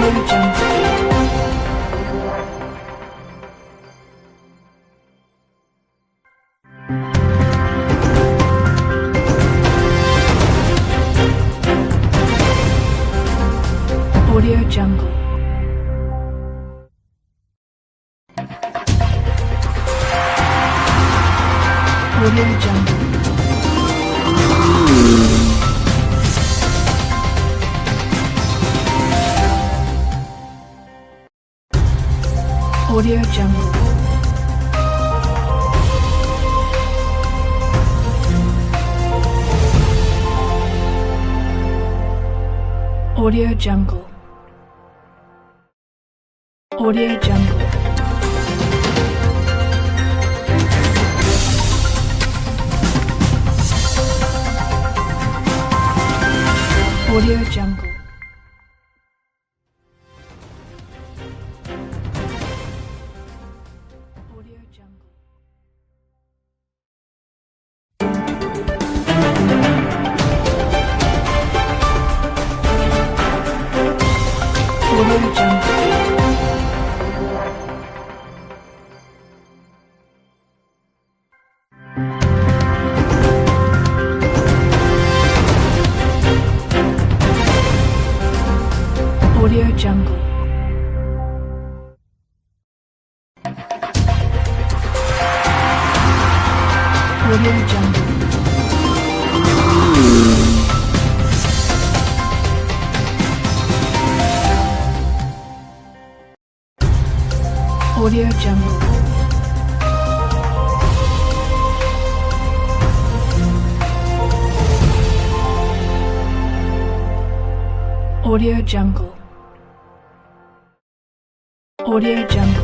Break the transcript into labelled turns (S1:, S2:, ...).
S1: Audio Jungle. Audio Jungle. Audio Jungle. Audio Jungle. Audio Jungle. Audio Jungle. Audio Jungle. Audio Jungle. Audio Jungle. Audio Jungle. Audio Jungle. Audio Jungle. Audio Jungle. Audio Jungle.